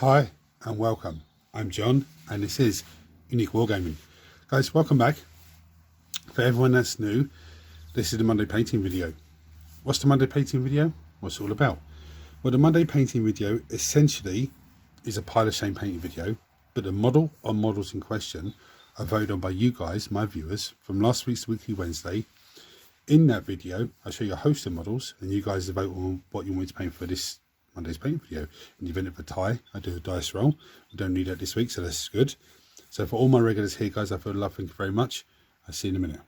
Hi and welcome. I'm John and this is Unique Wargaming. Guys, welcome back. For everyone that's new, this is the Monday painting video. What's the Monday painting video? What's it all about? Well, the Monday painting video essentially is a pile of shame painting video, but the model or models in question are voted on by you guys, my viewers, from last week's Weekly Wednesday. In that video, I show you a host of models and you guys vote on what you want me to paint for this Monday's paint video. In the event of a tie, I do a dice roll. We don't need that this week, so that's good. So for all my regulars here, guys, I feel love. Thank you very much. I'll see you in a minute.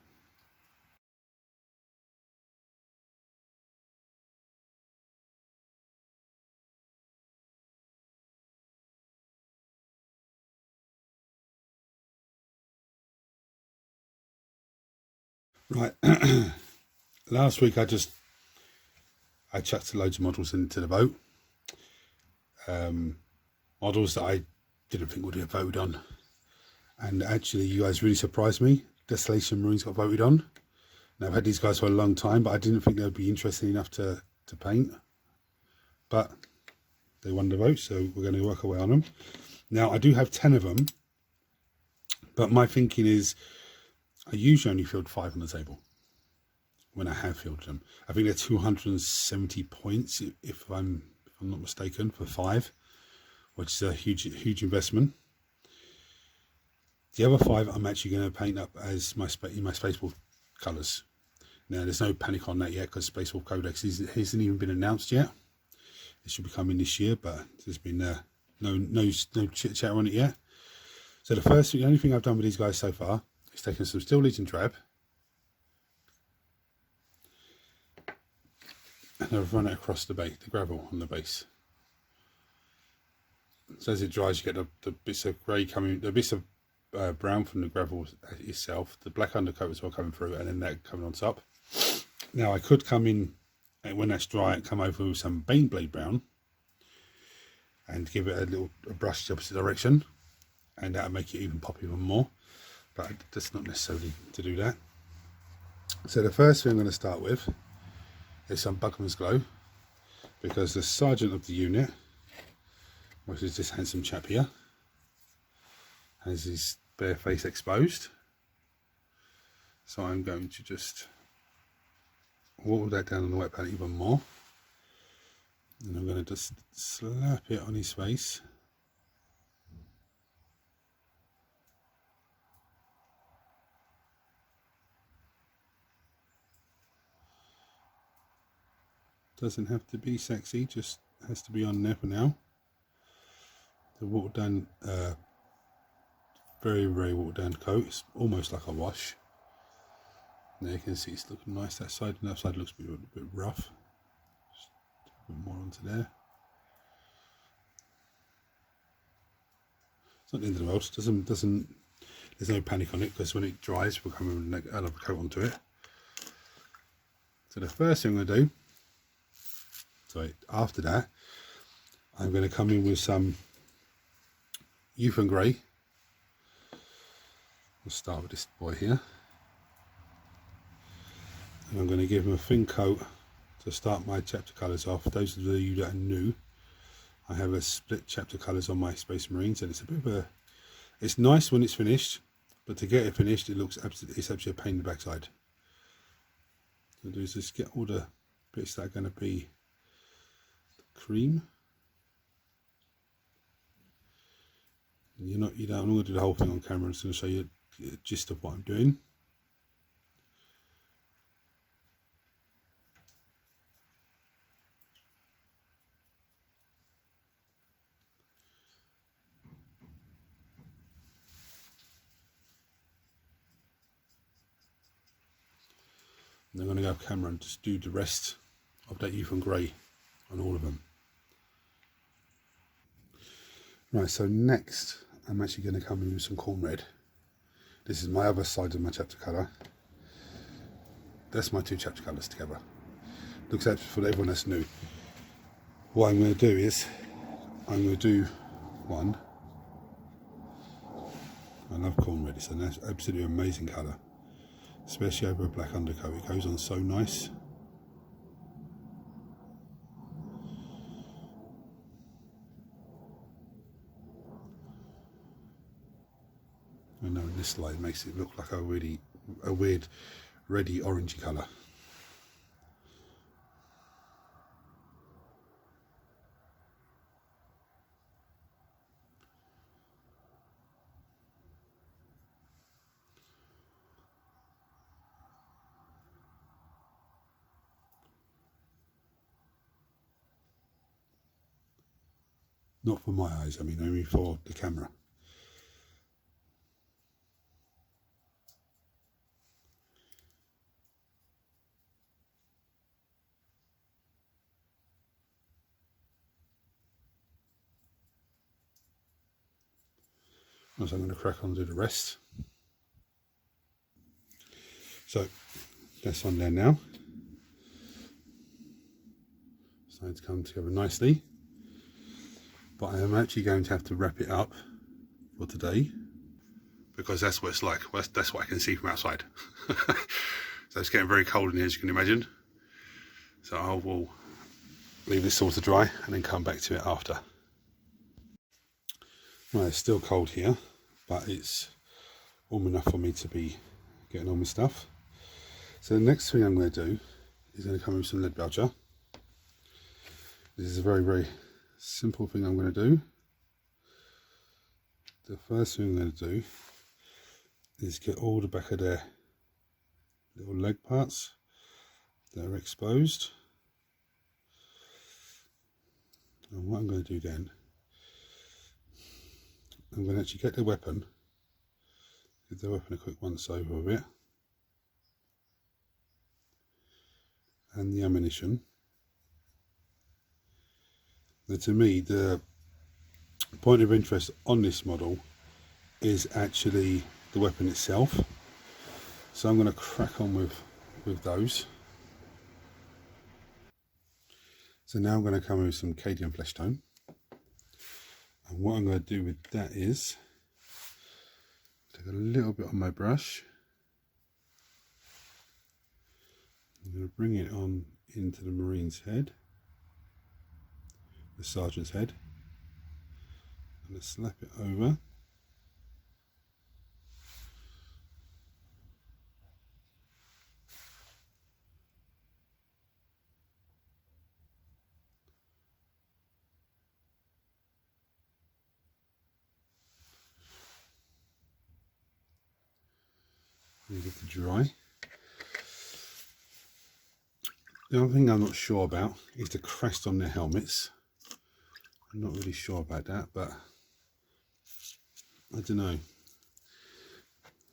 Right. Last week I chucked loads of models into the vote. Models that I didn't think would get voted on. And actually, you guys really surprised me. Desolation Marines got voted on. Now, I've had these guys for a long time, but I didn't think they would be interesting enough to paint. But they won the vote, so we're going to work away on them. Now, I do have 10 of them, but my thinking is I usually only field 5 on the table when I have fielded them. I think they're 270 points, if I'm not mistaken, for 5, which is a huge investment. The other 5 I'm actually going to paint up as in my Space Wolf colours. Now, there's no panic on that yet because Space Wolf Codex hasn't even been announced yet. It should be coming this year, but there's been no chit chat on it yet. So the only thing I've done with these guys so far is taken some Steel Legion drab and I've run it across the gravel on the base. So as it dries, you get the bits of grey coming, the bits of brown from the gravel itself, the black undercoat as well coming through, and then that coming on top. Now I could come in, and when that's dry, and come over with some Baneblade brown and give it a brush the opposite direction, and that'll make it even pop even more, but that's not necessarily to do that. So the first thing I'm going to start with is some Bugman's Glow, because the sergeant of the unit, which is this handsome chap here, has his bare face exposed. So I'm going to just water that down on the wet palette even more. And I'm going to just slap it on his face. Doesn't have to be sexy, just has to be on there for now. The watered down, very watered down coat. It's almost like a wash. Now you can see it's looking nice that side, and that side looks a bit rough. Just a bit more onto there. It's not the end of the world. There's no panic on it, because when it dries we'll come in with another coat onto it. So the first thing I'm going to do, after that, I'm going to come in with some Youth and Grey. We'll start with this boy here. And I'm going to give him a thin coat to start my chapter colours off. Those of you that are new, I have a split chapter colours on my Space Marines, and it's a bit of it's nice when it's finished, but to get it finished, it's actually a pain in the backside. So do is just get all the bits that are going to be cream. I'm not going to do the whole thing on camera. I'm just going to show you the gist of what I'm doing. And I'm going to go off camera and just do the rest of that Youth and Grey on all of them. Right, so next I'm actually going to come in with some Corn Red. This is my other side of my chapter colour. That's my 2 chapter colours together. Looks out for everyone that's new. What I'm going to do is, I'm going to do one. I love Corn Red, it's an absolutely amazing colour. Especially over a black undercoat, it goes on so nice. I know in this light it makes it look like a weird reddy orangey colour. Not for my eyes, I mean only for the camera. So I'm going to crack on and do the rest. So that's on there now. Starting to come together nicely. But I am actually going to have to wrap it up for today, because that's what it's like. That's what I can see from outside. So it's getting very cold in here, as you can imagine. So I will leave this all to dry and then come back to it after. Well, it's still cold here, but it's warm enough for me to be getting on with stuff. So the next thing I'm going to do is going to come with some lead belcher. This is a very, very simple thing I'm going to do. The first thing I'm going to do is get all the back of their little leg parts that are exposed. And what I'm going to do then, I'm going to actually get the weapon, give the weapon a quick once over with it, and the ammunition. Now, to me, the point of interest on this model is actually the weapon itself. So I'm going to crack on with those. So now I'm going to come with some Cadian flesh tone. And what I'm going to do with that is take a little bit on my brush. I'm going to bring it on into the Marine's head, the Sergeant's head. I'm going to slap it over. Leave it to dry. The other thing I'm not sure about is the crest on their helmets. I'm not really sure about that, but I don't know.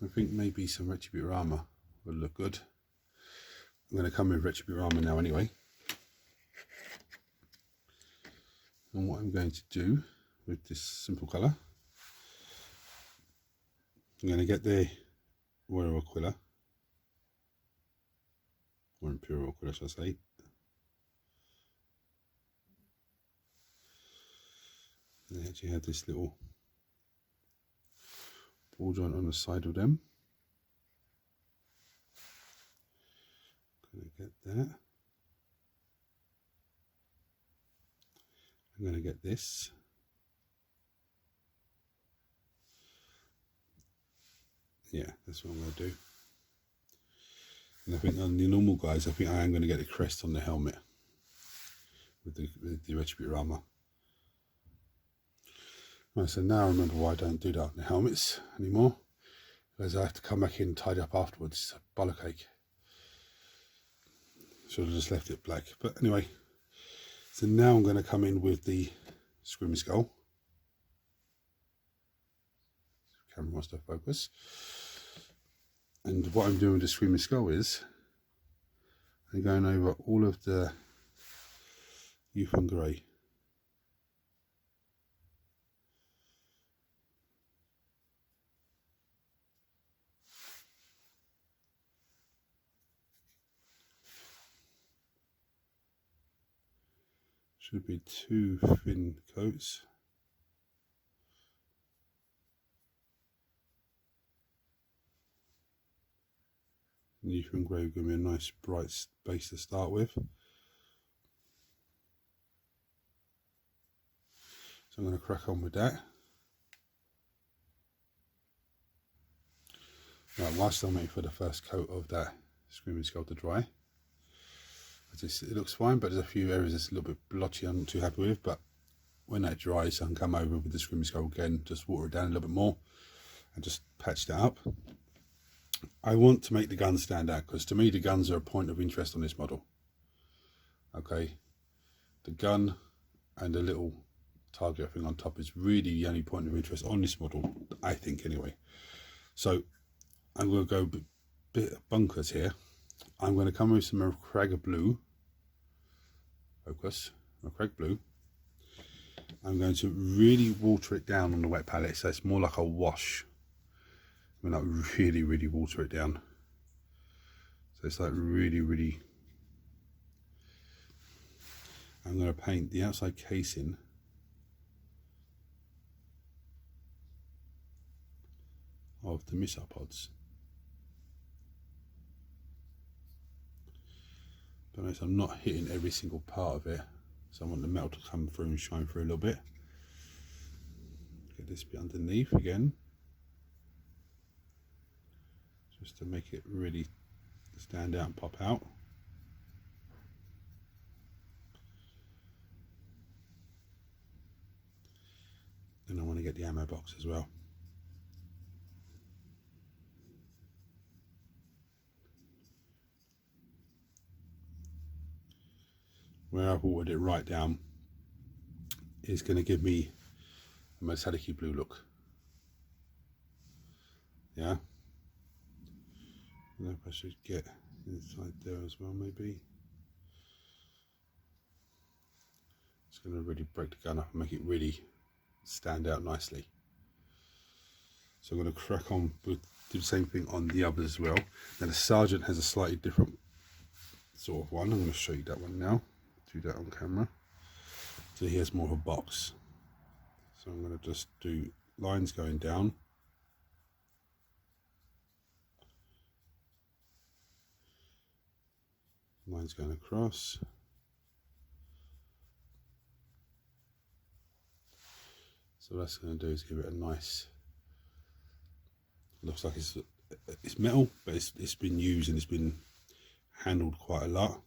I think maybe some retributor armour would look good. I'm going to come with retributor armour now anyway. And what I'm going to do with this simple colour, I'm going to get the Royal Aquila, or Imperial Aquila should I say. They actually have this little ball joint on the side of them. Going to get that. I'm going to get this. Yeah, that's what I'm going to do. And I think on the normal guys, I think I am going to get the crest on the helmet with the retributor armour. Right, so now I remember why I don't do that on the helmets anymore, because I have to come back in and tidy up afterwards. It's a bollock ache. Should have just left it black. But anyway, so now I'm going to come in with the Screaming Skull. Camera wants to focus. And what I'm doing with the Screaming Skull is I'm going over all of the Youth on Grey. Should be 2 thin coats. Youth on Grey will give me a nice bright base to start with. So I'm going to crack on with that. Right, whilst I'm waiting for the first coat of that Screaming Skull to dry, it looks fine, but there's a few areas that's a little bit blotchy I'm not too happy with. But when that dries, I can come over with the Screaming Skull again, just water it down a little bit more and just patch that up. I want to make the guns stand out, because to me the guns are a point of interest on this model. Okay, the gun and the little target thing on top is really the only point of interest on this model, I think anyway. So I'm going to go a bit bunkers here. I'm going to come with some Macragge blue. Focus, Macragge blue. I'm going to really water it down on the wet palette, so it's more like a wash. I'm going to really water it down. So it's like really. I'm going to paint the outside casing of the missile pods. But notice I'm not hitting every single part of it, so I want the metal to come through and shine through a little bit. Get this bit underneath again, just to make it really stand out and pop out. And I want to get the ammo box as well. Where I've watered it right down is going to give me a metallic blue look. Yeah. I don't know if I should get inside there as well, maybe. It's going to really break the gun up and make it really stand out nicely. So I'm going to crack on with do the same thing on the others as well. Now the Sergeant has a slightly different sort of one. I'm going to show you that one now. Do that on camera. So he has more of a box. So I'm going to just do lines going down. Lines going across. So what that's going to do is give it a nice, looks like it's metal, but it's been used and it's been handled quite a lot.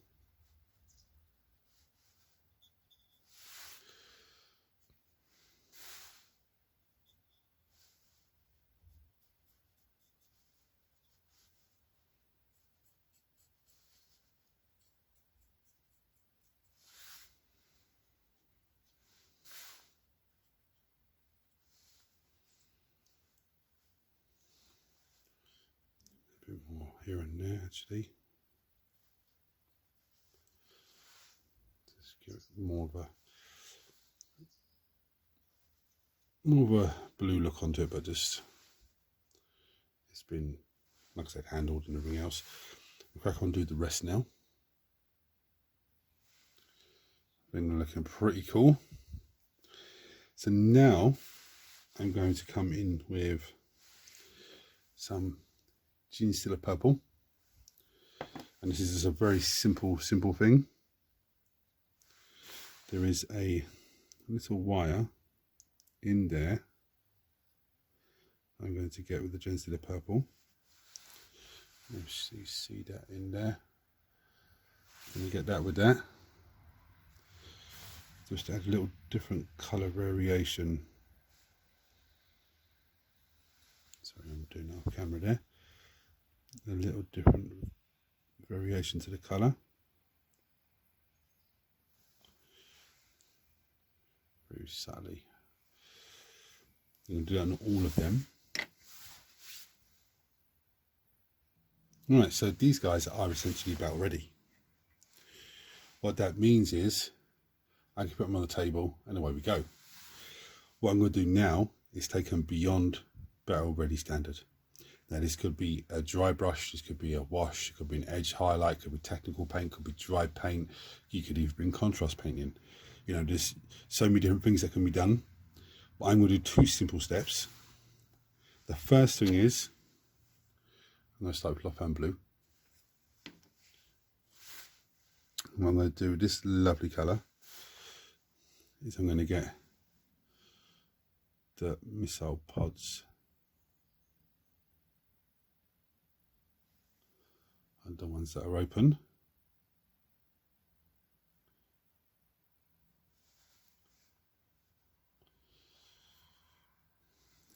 A bit more here and there actually. Just give it more of a blue look onto it, but just it's been, like I said, handled and everything else. We'll crack on and do the rest now. Been looking pretty cool. So now I'm going to come in with some Genestealer purple, and this is just a very simple thing. There is a little wire in there I'm going to get with the Genestealer purple. You see that in there. Let me get that with that. Just add a little different colour variation. Sorry, I'm doing off camera there. A little different variation to the colour. Very subtly. I'm going to do that on all of them. Alright, so these guys are essentially about ready. What that means is I can put them on the table and away we go. What I'm going to do now is take them beyond battle ready standard. Now this could be a dry brush, this could be a wash, it could be an edge highlight, could be technical paint, could be dry paint, you could even bring contrast paint in. You know, there's so many different things that can be done. But I'm going to do two simple steps. The first thing is, I'm going to start with Lopan Blue. What I'm going to do with this lovely colour is I'm going to get the missile pods the ones that are open.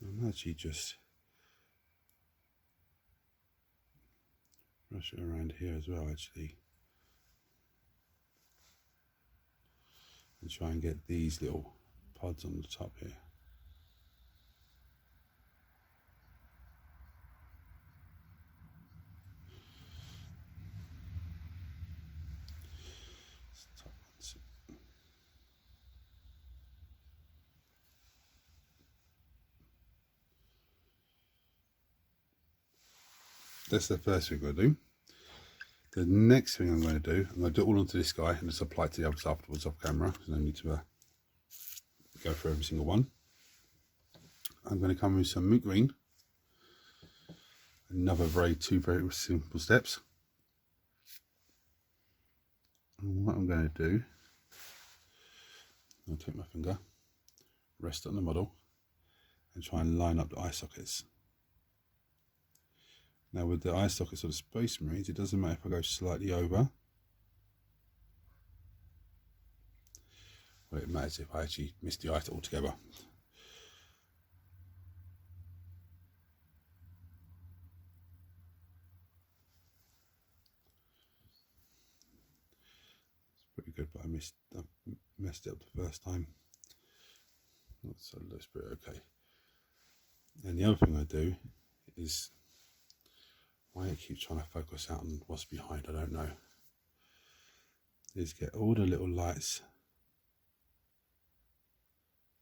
I'm actually just brush it around here as well, actually, and try and get these little pods on the top here. Top ones. That's the first thing I'm going to do. The next thing I'm going to do, I'm going to do it all onto this guy and just apply it to the others afterwards off camera. There's no need to go for every single one. I'm going to come with some moot green. Another two very simple steps. And what I'm going to do, I'll take my finger, rest on the model, and try and line up the eye sockets. Now with the eye sockets or the Space Marines, it doesn't matter if I go slightly over. Well, it matters if I actually miss the eye altogether. Pretty good, but I messed it up the first time. So that's pretty okay. And the other thing I do is, why it keeps trying to focus out on what's behind, I don't know, is get all the little lights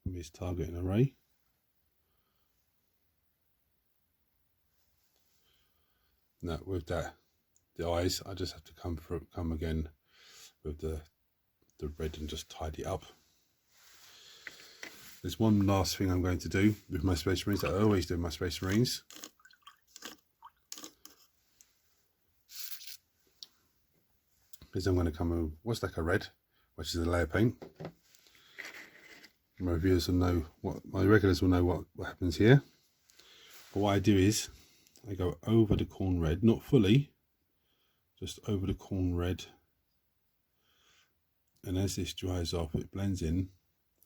from his targeting array. Now with that, the eyes, I just have to come again with the red and just tidy it up. There's one last thing I'm going to do with my Space Marines that I always do with my Space Marines. Is I'm going to come with what's like a red, which is a layer paint. My viewers will know my regulars will know what happens here. But what I do is I go over the corn red, not fully, just over the corn red. And as this dries off, it blends in.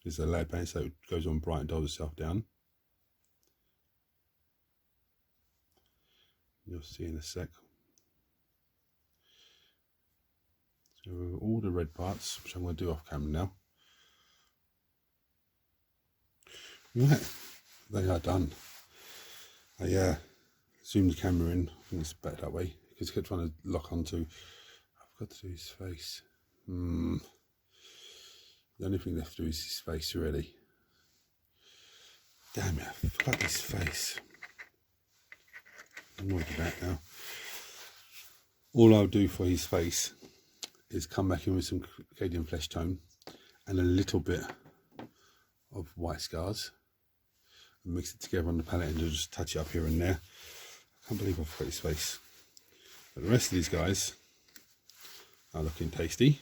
There's a layer paint, so it goes on bright and dulls itself down. You'll see in a sec. So all the red parts, which I'm going to do off camera now. Right, they are done. I zoomed the camera in. I think it's better that way because I kept trying to lock onto. I've got to do his face. The only thing left to do is his face, really. Damn it, I forgot his face. I'm annoyed with that now. All I'll do for his face is come back in with some Acadian flesh tone and a little bit of white scars and mix it together on the palette and just touch it up here and there. I can't believe I forgot his face. But the rest of these guys are looking tasty.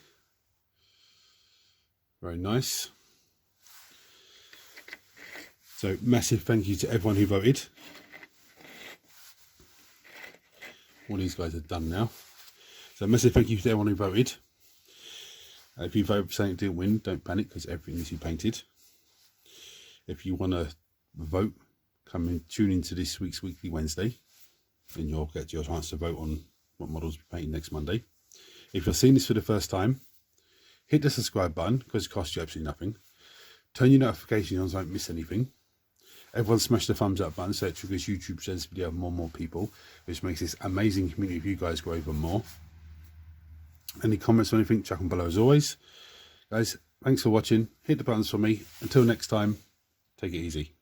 Very nice. So massive thank you to everyone who voted. All these guys are done now. So massive thank you to everyone who voted. If you vote for something that didn't win, don't panic because everything is painted. If you want to vote, come and tune into this week's Weekly Wednesday and you'll get your chance to vote on what models we're painting next Monday. If you're seeing this for the first time, hit the subscribe button because it costs you absolutely nothing. Turn your notifications on so you don't miss anything. Everyone smash the thumbs up button so it triggers YouTube shares this video to more and more people, which makes this amazing community of you guys grow even more. Any comments or anything, chuck them below as always. Guys, thanks for watching. Hit the buttons for me. Until next time, take it easy.